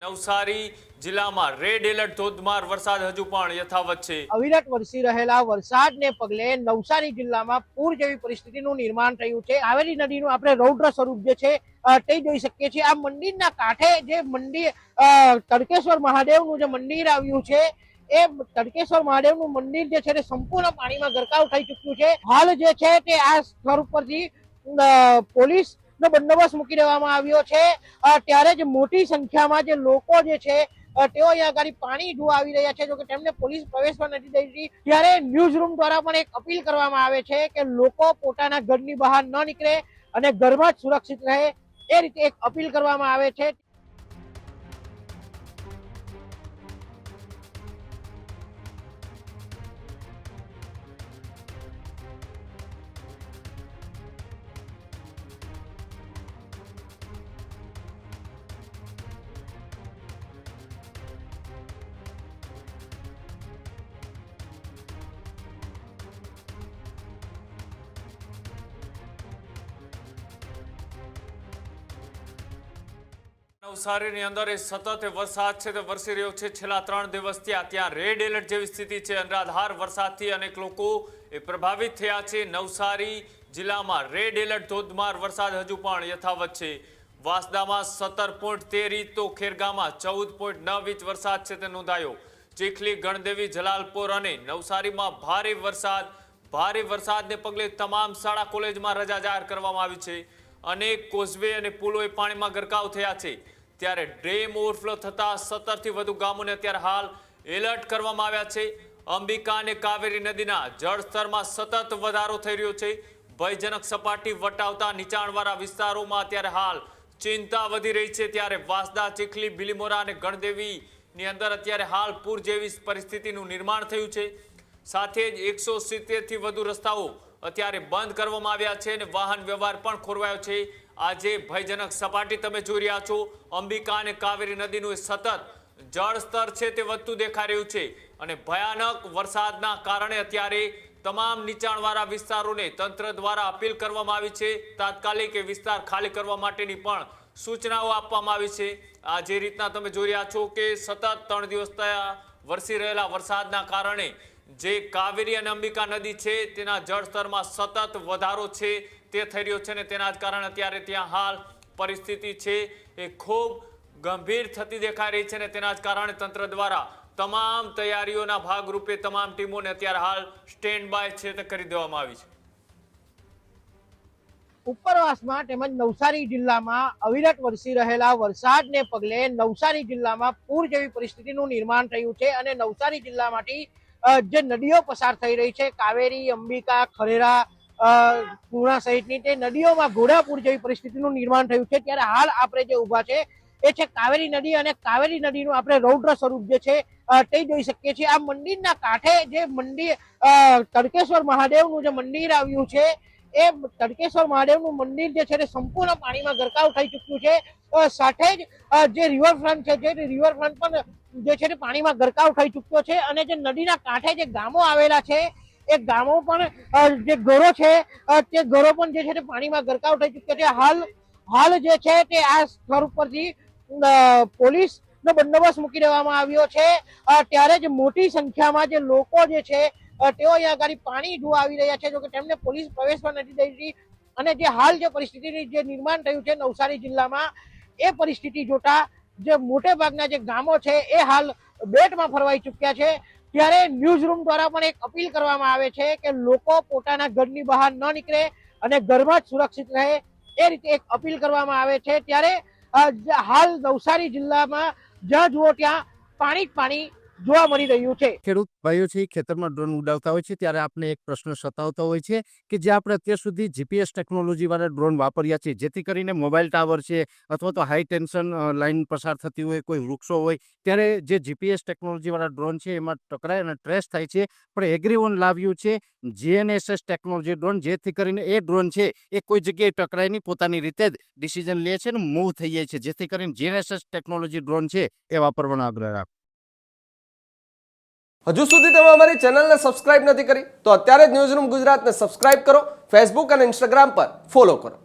નવસારી જિલ્લામાં red alert ધોધમાર વરસાદ હજુ પણ યથાવત છે। અવિરત વરસી રહેલા વરસાદને પગલે નવસારી જિલ્લામાં પૂર જેવી પરિસ્થિતિનું નિર્માણ થયું છે। કાવેરી નદીનું આપણે રૌદ્ર સ્વરૂપ જે છે તે જોઈ શકીએ છીએ। આ મંદિરના કાંઠે જે મંદિર તડકેશ્વર મહાદેવનું જે મંદિર આવ્યું છે એ તડકેશ્વર મહાદેવનું મંદિર જે છે તે સંપૂર્ણ પાણીમાં ગરકાવ થઈ ચૂક્યું છે। હાલ જે છે તે આ સ્થળ ઉપરથી પોલીસ નો બંદોબસ્ત મૂકી દેવામાં આવ્યો છે। ત્યારે જ મોટી સંખ્યામાં જે લોકો જે છે તેઓ અહીંયા આગળ પાણી જોવા આવી રહ્યા છે, જો કે તેમને પોલીસ પ્રવેશવા નથી દઈ રહી। ત્યારે ન્યૂઝ રૂમ દ્વારા પણ એક અપીલ કરવામાં આવે છે કે લોકો પોતાના ઘરની બહાર ન નીકળે અને ઘરમાં જ સુરક્ષિત રહે, એ રીતે એક અપીલ કરવામાં આવે છે। નવસારીની અંદર સતત વરસાદ છે તે વરસી રહ્યો છે। છેલ્લા 3 દિવસથી ત્યાં રેડ એલર્ટ જેવી સ્થિતિ છે। અનરાધાર વરસાદથી અનેક લોકો પ્રભાવિત થયા છે। નવસારી જિલ્લામાં રેડ એલર્ટ ધોધમાર વરસાદ હજુ પણ યથાવત છે। વાંસદામાં 17.13 ઇંચ તો ખેરગામમાં 14.9 ઇંચ વરસાદ છે તે નોંધાયો। ચીખલી, ગણદેવી, જલાલપોર અને નવસારીમાં ભારે વરસાદને પગલે તમામ શાળા કોલેજમાં રજા જાહેર કરવામાં આવી છે। અનેક કોઝવે અને પુલોએ પાણીમાં ગરકાવ થયા છે। ત્યારે ડેમ ઓવરફ્લો થતા 17 થી વધુ ગામોને અત્યારે હાલ એલર્ટ કરવામાં આવ્યા છે। અંબિકા અને કાવેરી નદીના જળસ્તરમાં સતત વધારો થઈ રહ્યો છે। ભયજનક સપાટી વટાવતા નીચાણવાળા વિસ્તારોમાં અત્યારે હાલ ચિંતા વધી રહી છે। ત્યારે વાંસદા, ચીખલી, બિલીમોરા અને ગણદેવીની અંદર અત્યારે હાલ પૂર જેવી પરિસ્થિતિનું નિર્માણ થયું છે। સાથે જ 170 થી વધુ રસ્તાઓ અત્યારે બંધ કરવામાં આવ્યા છે અને વાહન વ્યવહાર પણ ખોરવાયો છે। આજે ભયજનક સપાટી તમે જોઈ રહ્યા છો। અંબિકા અને કાવેરી નદીનું સતત જળસ્તર છે તે વધતું દેખાઈ રહ્યું છે અને ભયાનક વરસાદના કારણે અત્યારે તમામ નીચાણવાળા વિસ્તારોને તંત્ર દ્વારા અપીલ કરવામાં આવી છે। તાત્કાલિક એ વિસ્તાર ખાલી કરવા માટેની પણ સૂચનાઓ આપવામાં આવી છે। આ જે રીતના તમે જોઈ રહ્યા છો કે સતત 3 દિવસ વરસી રહેલા વરસાદના કારણે જે કાવેરી અને અંબિકા નદી છે તેના જળસ્તરમાં સતત વધારો છે તે થઈ રહ્યો છે અને તેના જ કારણે અત્યારે ત્યાં હાલ પરિસ્થિતિ છે એ ખૂબ ગંભીર થતી દેખાઈ રહી છે અને તેના જ કારણે તંત્ર દ્વારા તમામ તૈયારીઓના ભાગરૂપે તમામ ટીમોને અત્યારે હાલ સ્ટેન્ડ બાય છે તે કરી દેવામાં આવી છે। ઉપરવાસમાં તેમજ નવસારી જિલ્લામાં અવિરત વરસી રહેલા વરસાદને પગલે નવસારી જિલ્લામાં પૂર જેવી પરિસ્થિતિનું નિર્માણ થયું છે અને નવસારી જિલ્લામાંથી જે નદીઓ પસાર થઈ રહી છે, કાવેરી, અંબિકા, ખરેરા, પૂર્ણા સહિતની તે નદીઓમાં ઘોડાપૂર જેવી પરિસ્થિતિનું નિર્માણ થયું છે। ત્યારે હાલ આપણે જે ઊભા છે એ છે કાવેરી નદી અને કાવેરી નદીનું આપણે રૌદ્ર સ્વરૂપ જે છે તે જોઈ શકીએ છીએ। આ મંદિરના કાંઠે જે મંદિર તડકેશ્વર મહાદેવનું જે મંદિર આવ્યું છે એ તડકેશ્વર મહાદેવનું મંદિર જે છે તે સંપૂર્ણ પાણીમાં ગરકાવ થઈ ચૂક્યું છે। સાથે જ જે રિવરફ્રન્ટ છે તે રિવરફ્રન્ટ પણ જે છે તે પાણીમાં ગરકાવ થઈ ચૂક્યો છે અને જે નદીના કાંઠે જે ગામો આવેલા છે એ ગામો પણ જે ઘરો છે તે ઘરો પણ જે છે તે પાણીમાં ગરકાવ થઈ ચૂક્યા છે। હાલ જે છે તે આ સ્થળ ઉપરથી પોલીસ નો બંદોબસ્ત મૂકી દેવામાં આવ્યો છે। ત્યારે જ મોટી સંખ્યામાં જે લોકો જે છે તેઓ અહીંયા આગળ પાણી જોવા આવી રહ્યા છે, જો કે તેમને પોલીસ પ્રવેશવા નથી દઈ રહી। અને જે હાલ જે પરિસ્થિતિનું જે નિર્માણ થયું છે નવસારી જિલ્લામાં, એ પરિસ્થિતિ જોતા જે મોટે ભાગના જે ગામો છે એ હાલ બેટમાં ફરવાઈ ચૂક્યા છે। ત્યારે ન્યૂઝ રૂમ દ્વારા પણ એક અપીલ કરવામાં આવે છે કે લોકો પોતાના ઘરની બહાર ન નીકળે અને ઘરમાં જ સુરક્ષિત રહે, એ રીતે એક અપીલ કરવામાં આવે છે। ત્યારે હાલ નવસારી જિલ્લામાં જ્યાં જુઓ ત્યાં પાણી જ પાણી જોવા મળી રહ્યું છે। ખેડૂત ભાઈઓ છે ખેતરમાં ડ્રોન ઉડાવતા હોય છે ત્યારે આપણે એક પ્રશ્ન સતાવતો હોય છે કે જે આપણે અત્યાર સુધી જીપીએસ ટેકનોલોજી વાળા ડ્રોન વાપર્યા છે, જેથી કરીને મોબાઈલ ટાવર છે અથવા તો હાઈ ટેન્શન લાઈન પસાર થતી હોય, કોઈ વૃક્ષો હોય, ત્યારે જે જીપીએસ ટેકનોલોજી વાળા ડ્રોન છે એમાં ટકરાય અને ટ્રેસ થાય છે। પણ એગ્રીઓન લાવ્યું છે જીએનએસએસ ટેકનોલોજી ડ્રોન, જેથી કરીને એ ડ્રોન છે એ કોઈ જગ્યાએ ટકરાય નહીં, પોતાની રીતે જ ડિસિઝન લે છે અને મૂવ થઈ જાય છે, જેથી કરીને જીએનએસએસ ટેકનોલોજી ડ્રોન છે એ વાપરવાનો આગ્રહ રાખો। હજુ સુધી તમે અમારી ચેનલને સબસ્ક્રાઇબ નથી કરી તો અત્યારે જ ન્યૂઝરૂમ ગુજરાતને સબસ્ક્રાઇબ કરો, ફેસબુક અને ઇન્સ્ટાગ્રામ પર ફોલો કરો।